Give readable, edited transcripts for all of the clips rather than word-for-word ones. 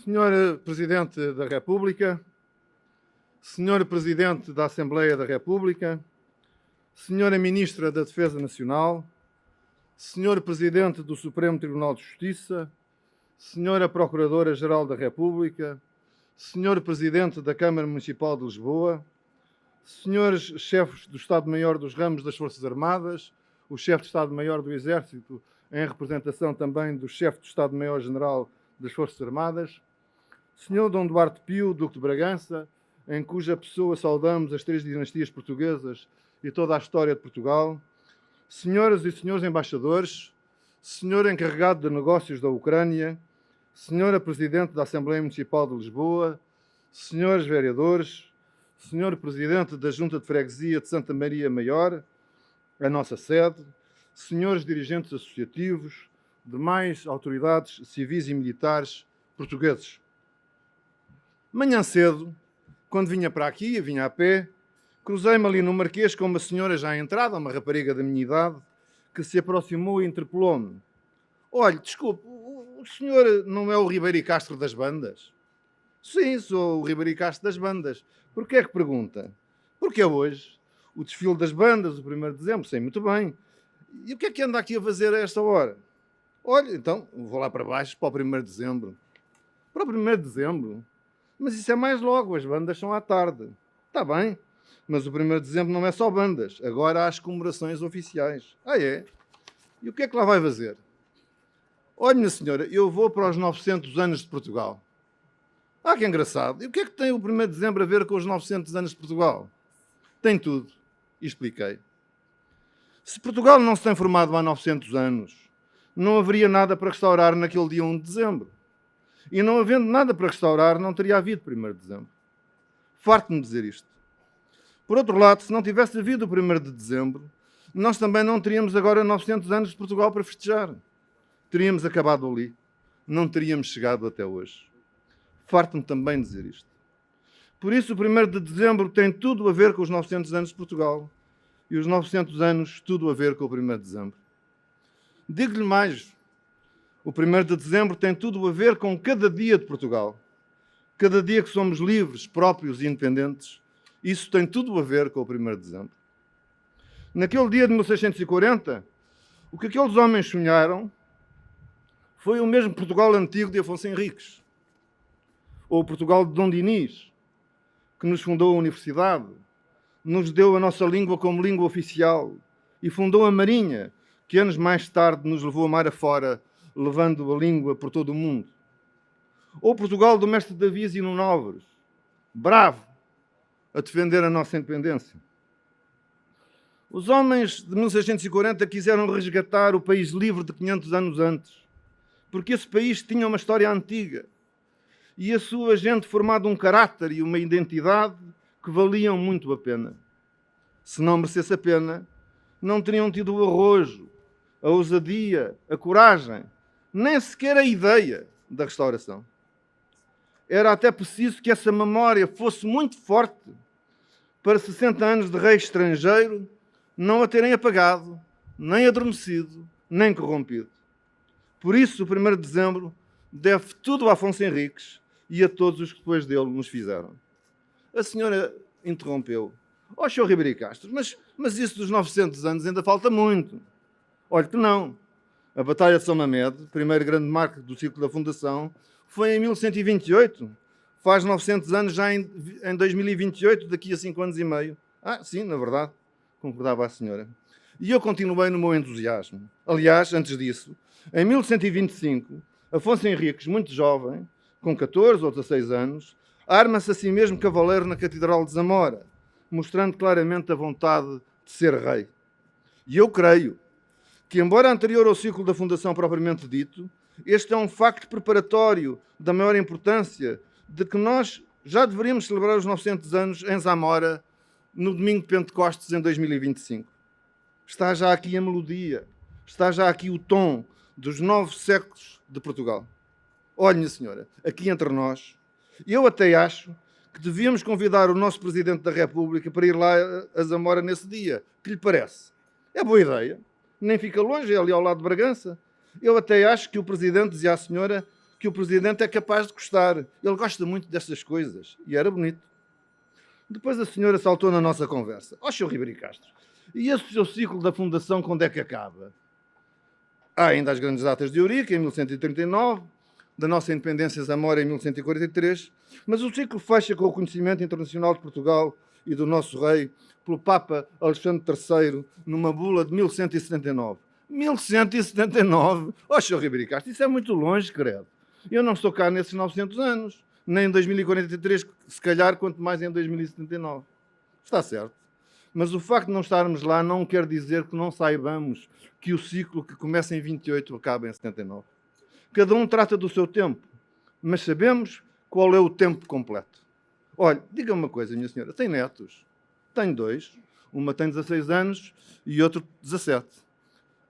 Senhor Presidente da República, Senhor Presidente da Assembleia da República, Senhora Ministra da Defesa Nacional, Senhor Presidente do Supremo Tribunal de Justiça, Senhora Procuradora-Geral da República, Senhor Presidente da Câmara Municipal de Lisboa, Senhores Chefes do Estado-Maior dos Ramos das Forças Armadas, o Chefe de Estado-Maior do Exército, em representação também do Chefe do Estado-Maior-General das Forças Armadas, Senhor Dom Duarte Pio, Duque de Bragança, em cuja pessoa saudamos as 3 dinastias portuguesas e toda a história de Portugal, Senhoras e Senhores Embaixadores, Senhor Encarregado de Negócios da Ucrânia, Senhora Presidente da Assembleia Municipal de Lisboa, Senhores Vereadores, Senhor Presidente da Junta de Freguesia de Santa Maria Maior, a nossa sede, Senhores Dirigentes Associativos, demais autoridades civis e militares portugueses. Manhã cedo, quando vinha para aqui, vinha a pé, cruzei-me ali no Marquês com uma senhora já entrada, uma rapariga da minha idade, que se aproximou e interpelou-me. Olhe, desculpe, o senhor não é o Ribeiro e Castro das bandas? Sim, sou o Ribeiro e Castro das bandas. Porquê é que pergunta? Porque é hoje o desfile das bandas, o 1º de dezembro, sei muito bem. E o que é que anda aqui a fazer a esta hora? Olha, então, vou lá para baixo, para o 1º de dezembro. Para o 1º de dezembro? Mas isso é mais logo, as bandas são à tarde. Está bem, mas o 1º de dezembro não é só bandas. Agora há as comemorações oficiais. Ah, é? E o que é que lá vai fazer? Olha, minha senhora, eu vou para os 900 anos de Portugal. Ah, que engraçado. E o que é que tem o 1º de dezembro a ver com os 900 anos de Portugal? Tem tudo. E expliquei. Se Portugal não se tem formado há 900 anos, não haveria nada para restaurar naquele dia 1 de dezembro. E não havendo nada para restaurar, não teria havido 1º de dezembro. Farto-me de dizer isto. Por outro lado, se não tivesse havido o 1º de dezembro, nós também não teríamos agora 900 anos de Portugal para festejar. Teríamos acabado ali. Não teríamos chegado até hoje. Farto-me também de dizer isto. Por isso, o 1º de dezembro tem tudo a ver com os 900 anos de Portugal. E os 900 anos, tudo a ver com o 1º de dezembro. Digo-lhe mais. O 1º de dezembro tem tudo a ver com cada dia de Portugal. Cada dia que somos livres, próprios e independentes, isso tem tudo a ver com o 1º de dezembro. Naquele dia de 1640, o que aqueles homens sonharam foi o mesmo Portugal antigo de Afonso Henriques, ou o Portugal de Dom Dinis, que nos fundou a universidade, nos deu a nossa língua como língua oficial e fundou a Marinha, que anos mais tarde nos levou a mar afora, levando a língua por todo o mundo. Ou Portugal do mestre Davi e no Novres, bravo, a defender a nossa independência. Os homens de 1640 quiseram resgatar o país livre de 500 anos antes, porque esse país tinha uma história antiga e a sua gente formado um caráter e uma identidade que valiam muito a pena. Se não merecesse a pena, não teriam tido o arrojo, a ousadia, a coragem, nem sequer a ideia da restauração. Era até preciso que essa memória fosse muito forte para 60 anos de rei estrangeiro não a terem apagado, nem adormecido, nem corrompido. Por isso, o 1º de dezembro deve tudo a Afonso Henriques e a todos os que depois dele nos fizeram. A senhora interrompeu. Ó, Sr. Ribeiro e Castro, mas isso dos 900 anos ainda falta muito. Olha que não. A Batalha de São Mamede, primeiro grande marco do ciclo da fundação, foi em 1128. Faz 900 anos já em 2028, daqui a 5 anos e meio. Ah, sim, na verdade, concordava a senhora. E eu continuei no meu entusiasmo. Aliás, antes disso, em 1125, Afonso Henriques, muito jovem, com 14 ou 16 anos, arma-se a si mesmo cavaleiro na Catedral de Zamora, mostrando claramente a vontade de ser rei. E eu creio que, embora anterior ao ciclo da fundação propriamente dito, este é um facto preparatório da maior importância de que nós já deveríamos celebrar os 900 anos em Zamora no domingo de Pentecostes em 2025. Está já aqui a melodia, está já aqui o tom dos 9 séculos de Portugal. Olha, minha senhora, aqui entre nós, eu até acho que devíamos convidar o nosso Presidente da República para ir lá a Zamora nesse dia. Que lhe parece? É boa ideia. Nem fica longe, é ali ao lado de Bragança. Eu até acho que o Presidente dizia à senhora que o Presidente é capaz de gostar. Ele gosta muito destas coisas. E era bonito. Depois a senhora saltou na nossa conversa. Ó, Sr. Ribeiro Castro, e esse seu ciclo da fundação quando é que acaba? Há ainda as grandes datas de Eurico, em 1139, da nossa independência Zamora, em 1143, mas o ciclo fecha com o reconhecimento internacional de Portugal e do nosso rei pelo Papa Alexandre III, numa bula de 1179. 1179? Ó, Sr. Ribeiro Castro, isso é muito longe, credo. Eu não estou cá nesses 900 anos, nem em 2043, se calhar, quanto mais em 2079. Está certo. Mas o facto de não estarmos lá não quer dizer que não saibamos que o ciclo que começa em 28 acaba em 79. Cada um trata do seu tempo, mas sabemos qual é o tempo completo. Olha, diga-me uma coisa, minha senhora, tem netos? Tenho 2. Uma tem 16 anos e outro 17.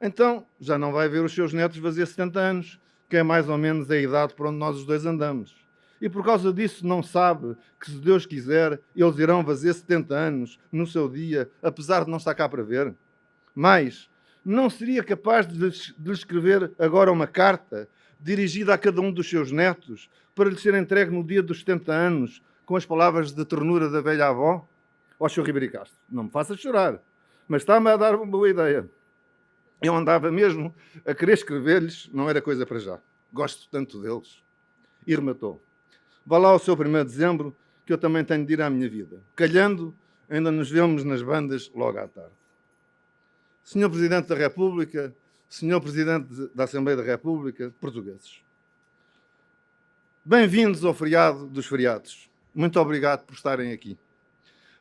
Então, já não vai ver os seus netos fazer 70 anos, que é mais ou menos a idade por onde nós os dois andamos. E por causa disso não sabe que, se Deus quiser, eles irão fazer 70 anos no seu dia, apesar de não estar cá para ver? Mas não seria capaz de lhes escrever agora uma carta dirigida a cada um dos seus netos para lhes ser entregue no dia dos 70 anos com as palavras de ternura da velha avó? Ó, Sr. Ribeiro Castro, não me faça chorar, mas está-me a dar uma boa ideia. Eu andava mesmo a querer escrever-lhes, não era coisa para já. Gosto tanto deles. E rematou. Vá lá ao seu 1º de dezembro, que eu também tenho de ir à minha vida. Calhando, ainda nos vemos nas bandas logo à tarde. Senhor Presidente da República, Senhor Presidente da Assembleia da República, portugueses. Bem-vindos ao feriado dos feriados. Muito obrigado por estarem aqui.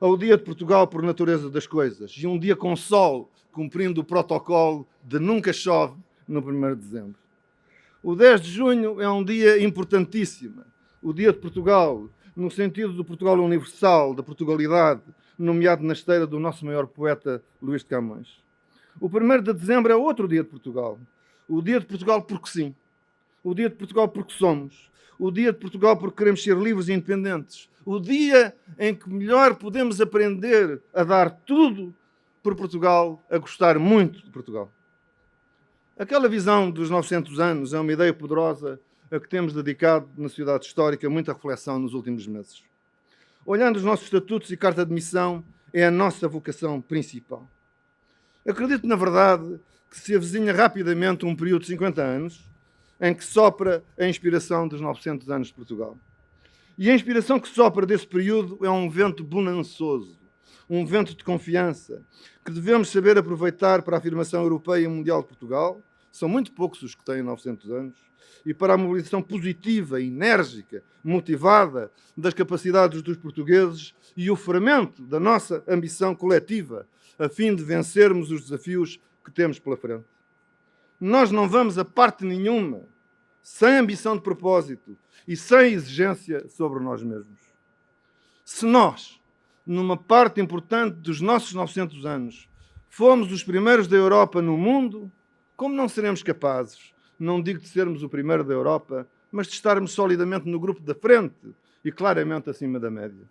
Ao dia de Portugal por natureza das coisas, e um dia com sol, cumprindo o protocolo de nunca chove no 1º de dezembro. O 10 de junho é um dia importantíssimo. O dia de Portugal, no sentido do Portugal universal, da Portugalidade, nomeado na esteira do nosso maior poeta, Luís de Camões. O 1º de dezembro é outro dia de Portugal. O dia de Portugal porque sim. O dia de Portugal porque somos. O dia de Portugal porque queremos ser livres e independentes. O dia em que melhor podemos aprender a dar tudo por Portugal, a gostar muito de Portugal. Aquela visão dos 900 anos é uma ideia poderosa a que temos dedicado na sociedade histórica muita reflexão nos últimos meses. Olhando os nossos estatutos e carta de missão, é a nossa vocação principal. Acredito, na verdade, que se avizinha rapidamente um período de 50 anos em que sopra a inspiração dos 900 anos de Portugal. E a inspiração que sopra desse período é um vento bonançoso, um vento de confiança, que devemos saber aproveitar para a afirmação europeia e mundial de Portugal. São muito poucos os que têm 900 anos. E para a mobilização positiva, enérgica, motivada das capacidades dos portugueses e o fermento da nossa ambição coletiva, a fim de vencermos os desafios que temos pela frente. Nós não vamos a parte nenhuma sem ambição de propósito e sem exigência sobre nós mesmos. Se nós, numa parte importante dos nossos 900 anos, fomos os primeiros da Europa no mundo, como não seremos capazes, não digo de sermos o primeiro da Europa, mas de estarmos solidamente no grupo da frente e claramente acima da média?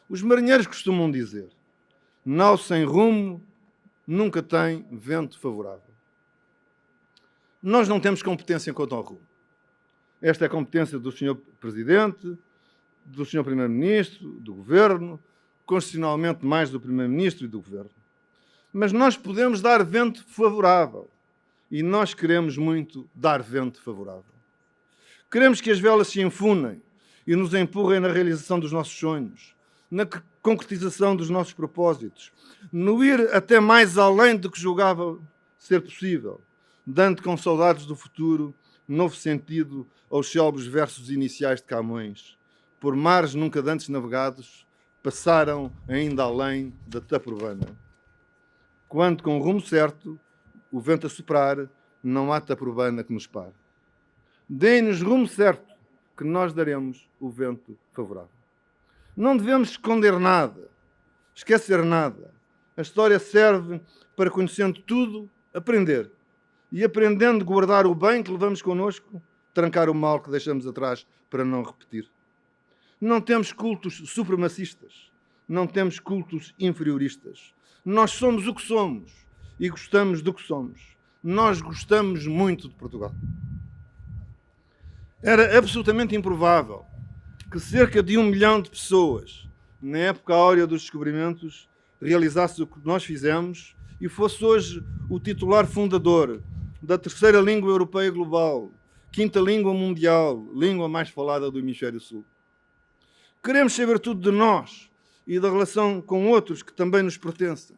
Os marinheiros costumam dizer: nau sem rumo nunca tem vento favorável. Nós não temos competência quanto ao rumo. Esta é a competência do Sr. Presidente, do Sr. Primeiro-Ministro, do Governo, constitucionalmente mais do Primeiro-Ministro e do Governo. Mas nós podemos dar vento favorável. E nós queremos muito dar vento favorável. Queremos que as velas se enfunem e nos empurrem na realização dos nossos sonhos, na concretização dos nossos propósitos, no ir até mais além do que julgava ser possível, dando com saudades do futuro novo sentido aos célebres versos iniciais de Camões. Por mares nunca dantes navegados, passaram ainda além da Taprobana. Quando, com o rumo certo, o vento a soprar, não há Taprobana que nos pare. Deem-nos rumo certo, que nós daremos o vento favorável. Não devemos esconder nada, esquecer nada. A história serve para, conhecendo tudo, aprender. E aprendendo, guardar o bem que levamos connosco, trancar o mal que deixamos atrás para não repetir. Não temos cultos supremacistas. Não temos cultos inferioristas. Nós somos o que somos e gostamos do que somos. Nós gostamos muito de Portugal. Era absolutamente improvável que cerca de 1 milhão de pessoas, na época áurea dos descobrimentos, realizasse o que nós fizemos e fosse hoje o titular fundador da terceira língua europeia global, quinta língua mundial, língua mais falada do Hemisfério Sul. Queremos saber tudo de nós e da relação com outros que também nos pertencem.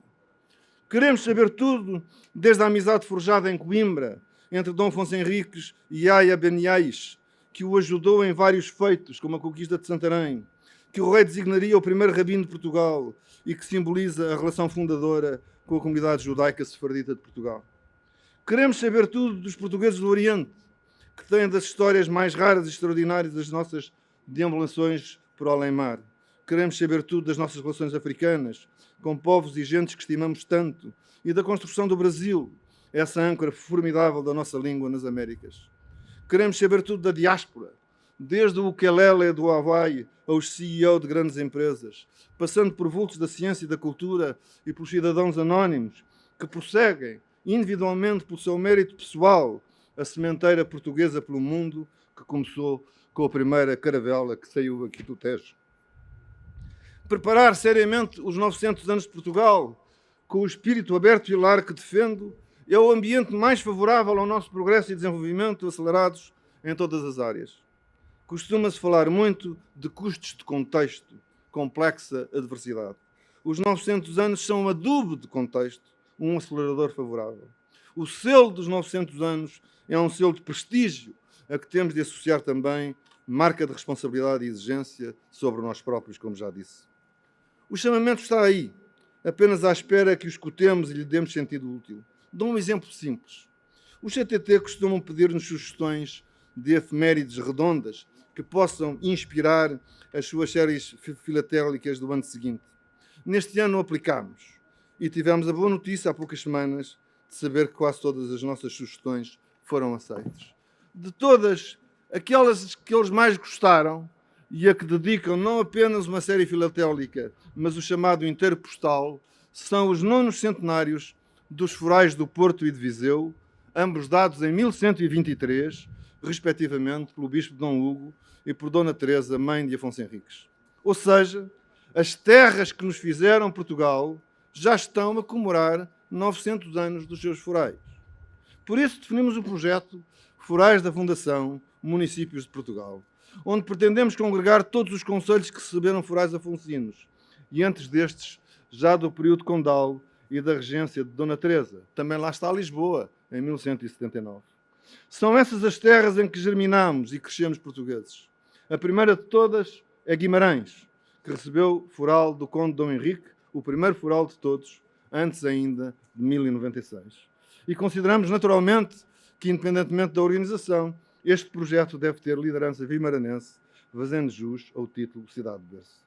Queremos saber tudo desde a amizade forjada em Coimbra, entre Dom Afonso Henriques e Yahya Ben Yais, que o ajudou em vários feitos, como a conquista de Santarém, que o rei designaria o primeiro rabino de Portugal e que simboliza a relação fundadora com a comunidade judaica sefardita de Portugal. Queremos saber tudo dos portugueses do Oriente, que têm das histórias mais raras e extraordinárias das nossas deambulações por além-mar. Queremos saber tudo das nossas relações africanas, com povos e gentes que estimamos tanto, e da construção do Brasil, essa âncora formidável da nossa língua nas Américas. Queremos saber tudo da diáspora, desde o ukelele do Hawaii aos CEO de grandes empresas, passando por vultos da ciência e da cultura e pelos cidadãos anónimos que prosseguem, individualmente pelo seu mérito pessoal, a sementeira portuguesa pelo mundo que começou com a primeira caravela que saiu aqui do Tejo. Preparar seriamente os 900 anos de Portugal, com o espírito aberto e largo que defendo, é o ambiente mais favorável ao nosso progresso e desenvolvimento acelerados em todas as áreas. Costuma-se falar muito de custos de contexto, complexa adversidade. Os 900 anos são um adubo de contexto, um acelerador favorável. O selo dos 900 anos é um selo de prestígio a que temos de associar também marca de responsabilidade e exigência sobre nós próprios, como já disse. O chamamento está aí, apenas à espera que o escutemos e lhe demos sentido útil. Dou um exemplo simples. Os CTT costumam pedir-nos sugestões de efemérides redondas que possam inspirar as suas séries filatélicas do ano seguinte. Neste ano aplicámos e tivemos a boa notícia há poucas semanas de saber que quase todas as nossas sugestões foram aceitas. De todas aquelas que eles mais gostaram e a que dedicam não apenas uma série filatélica, mas o chamado inteiro postal, são os 9º centenários dos forais do Porto e de Viseu, ambos dados em 1123, respectivamente pelo bispo de Dom Hugo e por Dona Teresa, mãe de Afonso Henriques. Ou seja, as terras que nos fizeram Portugal já estão a comemorar 900 anos dos seus forais. Por isso definimos o projeto Forais da Fundação Municípios de Portugal, onde pretendemos congregar todos os concelhos que receberam forais afonsinos, e antes destes, já do período condal e da regência de Dona Teresa. Também lá está Lisboa, em 1179. São essas as terras em que germinamos e crescemos portugueses. A primeira de todas é Guimarães, que recebeu foral do conde Dom Henrique, o primeiro foral de todos, antes ainda de 1096. E consideramos naturalmente que, independentemente da organização, este projeto deve ter liderança vimaranense, fazendo jus ao título Cidade de Berço.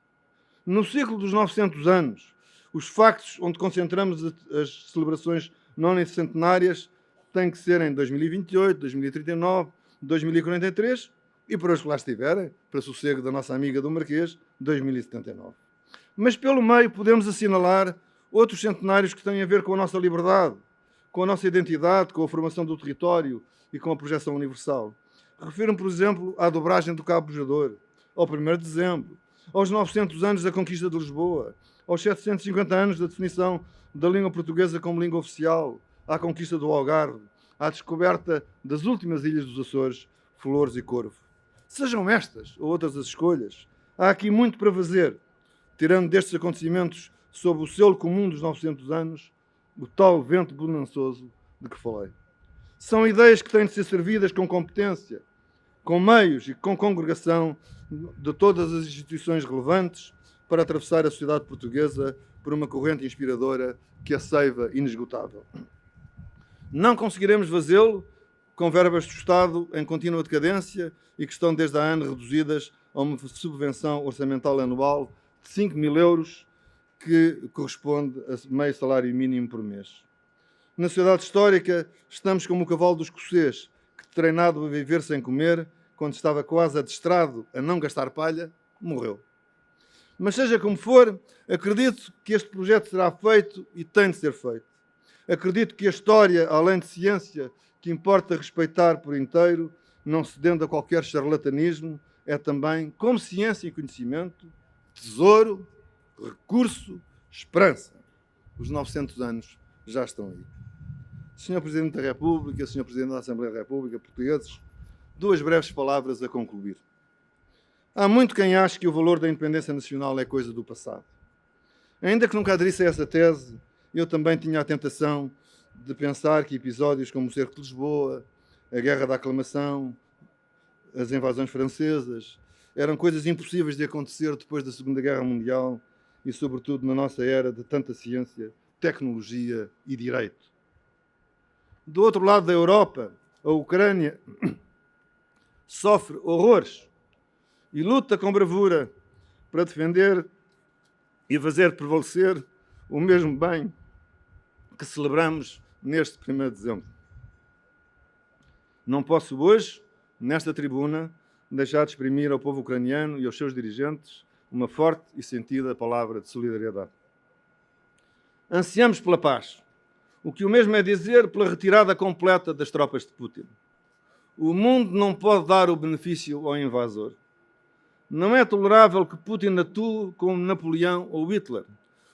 No ciclo dos 900 anos, os factos onde concentramos as celebrações nonacentenárias têm que ser em 2028, 2039, 2043 e, para os que lá estiverem, para sossego da nossa amiga do Marquês, 2079. Mas, pelo meio, podemos assinalar outros centenários que têm a ver com a nossa liberdade, com a nossa identidade, com a formação do território e com a projeção universal. Refiro-me, por exemplo, à dobragem do Cabo Bojador, ao 1º de dezembro, aos 900 anos da conquista de Lisboa, aos 750 anos da definição da língua portuguesa como língua oficial, à conquista do Algarve, à descoberta das últimas ilhas dos Açores, Flores e Corvo. Sejam estas ou outras as escolhas, há aqui muito para fazer, tirando destes acontecimentos sob o selo comum dos 900 anos, o tal vento bonançoso de que falei. São ideias que têm de ser servidas com competência, com meios e com congregação de todas as instituições relevantes para atravessar a sociedade portuguesa por uma corrente inspiradora que a seiva inesgotável. Não conseguiremos fazê-lo com verbas do Estado em contínua decadência e que estão desde há anos reduzidas a uma subvenção orçamental anual de 5.000 euros, que corresponde a meio salário mínimo por mês. Na sociedade histórica, estamos como o cavalo do escocês, que, treinado a viver sem comer, quando estava quase adestrado a não gastar palha, morreu. Mas seja como for, acredito que este projeto será feito e tem de ser feito. Acredito que a história, além de ciência, que importa respeitar por inteiro, não cedendo a qualquer charlatanismo, é também, como ciência e conhecimento, tesouro, recurso, esperança. Os 900 anos já estão aí. Senhor Presidente da República, Senhor Presidente da Assembleia da República, portugueses, duas breves palavras a concluir. Há muito quem ache que o valor da independência nacional é coisa do passado. Ainda que nunca aderisse a essa tese, eu também tinha a tentação de pensar que episódios como o Cerco de Lisboa, a Guerra da Aclamação, as invasões francesas, eram coisas impossíveis de acontecer depois da Segunda Guerra Mundial e, sobretudo, na nossa era de tanta ciência, tecnologia e direito. Do outro lado da Europa, a Ucrânia sofre horrores e luta com bravura para defender e fazer prevalecer o mesmo bem que celebramos neste 1º de dezembro. Não posso hoje, nesta tribuna, deixar de exprimir ao povo ucraniano e aos seus dirigentes uma forte e sentida palavra de solidariedade. Ansiamos pela paz, o que o mesmo é dizer pela retirada completa das tropas de Putin. O mundo não pode dar o benefício ao invasor. Não é tolerável que Putin atue como Napoleão ou Hitler,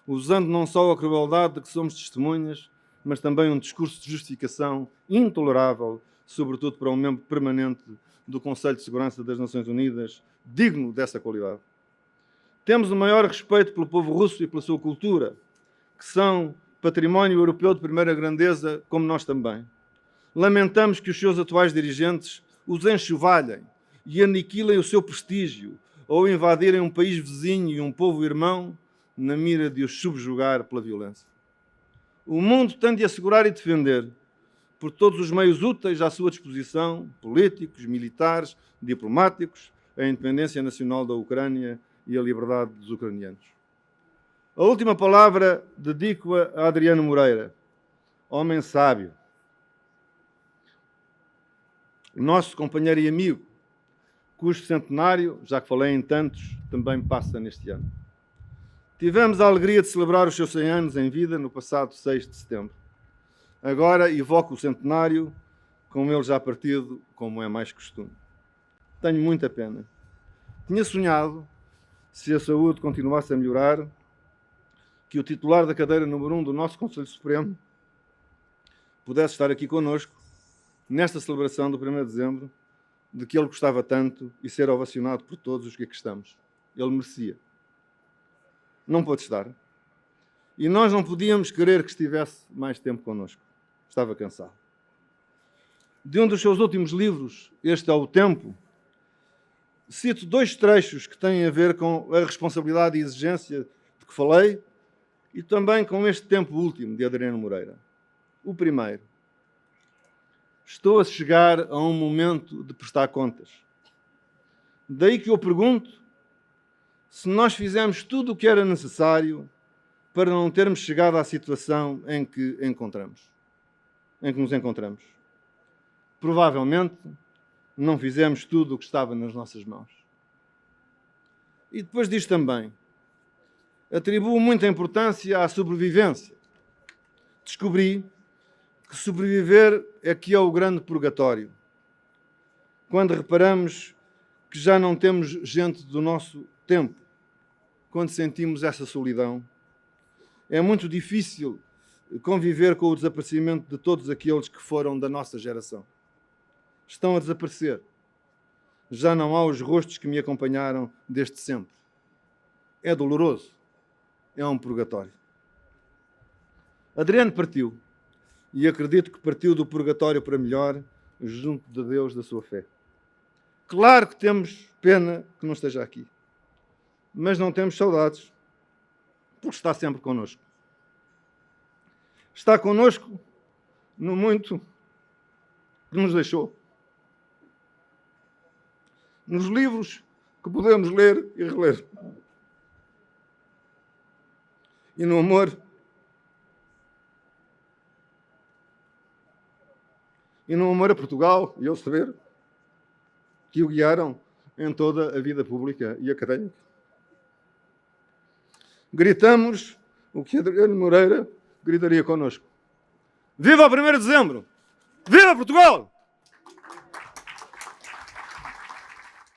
usando não só a crueldade de que somos testemunhas, mas também um discurso de justificação intolerável, sobretudo para um membro permanente do Conselho de Segurança das Nações Unidas, digno dessa qualidade. Temos o maior respeito pelo povo russo e pela sua cultura, que são património europeu de primeira grandeza, como nós também. Lamentamos que os seus atuais dirigentes os enxovalhem e aniquilem o seu prestígio ou invadirem um país vizinho e um povo irmão na mira de os subjugar pela violência. O mundo tem de assegurar e defender, por todos os meios úteis à sua disposição, políticos, militares, diplomáticos, a independência nacional da Ucrânia e a liberdade dos ucranianos. A última palavra dedico-a a Adriano Moreira, homem sábio, nosso companheiro e amigo, cujo centenário, já que falei em tantos, também passa neste ano. Tivemos a alegria de celebrar os seus 100 anos em vida no passado 6 de setembro. Agora evoco o centenário, com ele já partido, como é mais costume. Tenho muita pena. Tinha sonhado, se a saúde continuasse a melhorar, que o titular da cadeira número 1 do nosso Conselho Supremo pudesse estar aqui connosco, nesta celebração do 1º de dezembro, de que ele gostava tanto e ser ovacionado por todos os que aqui estamos. Ele merecia. Não pôde estar. E nós não podíamos querer que estivesse mais tempo connosco. Estava cansado. De um dos seus últimos livros, Este é o Tempo, cito 2 trechos que têm a ver com a responsabilidade e exigência de que falei e também com este tempo último de Adriano Moreira. O primeiro. Estou a chegar a um momento de prestar contas. Daí que eu pergunto se nós fizemos tudo o que era necessário para não termos chegado à situação em que nos encontramos. Provavelmente não fizemos tudo o que estava nas nossas mãos. E depois diz também, atribuo muita importância à sobrevivência. Descobri que sobreviver é que é o grande purgatório. Quando reparamos que já não temos gente do nosso tempo, quando sentimos essa solidão, é muito difícil conviver com o desaparecimento de todos aqueles que foram da nossa geração. Estão a desaparecer. Já não há os rostos que me acompanharam desde sempre. É doloroso. É um purgatório. Adriano partiu. E acredito que partiu do purgatório para melhor, junto de Deus da sua fé. Claro que temos pena que não esteja aqui. Mas não temos saudades, porque está sempre connosco. Está connosco no muito que nos deixou. Nos livros que podemos ler e reler. E no amor a Portugal e ao saber que o guiaram em toda a vida pública e académica. Gritamos o que Adriano Moreira gritaria connosco. Viva o 1º de dezembro! Viva Portugal!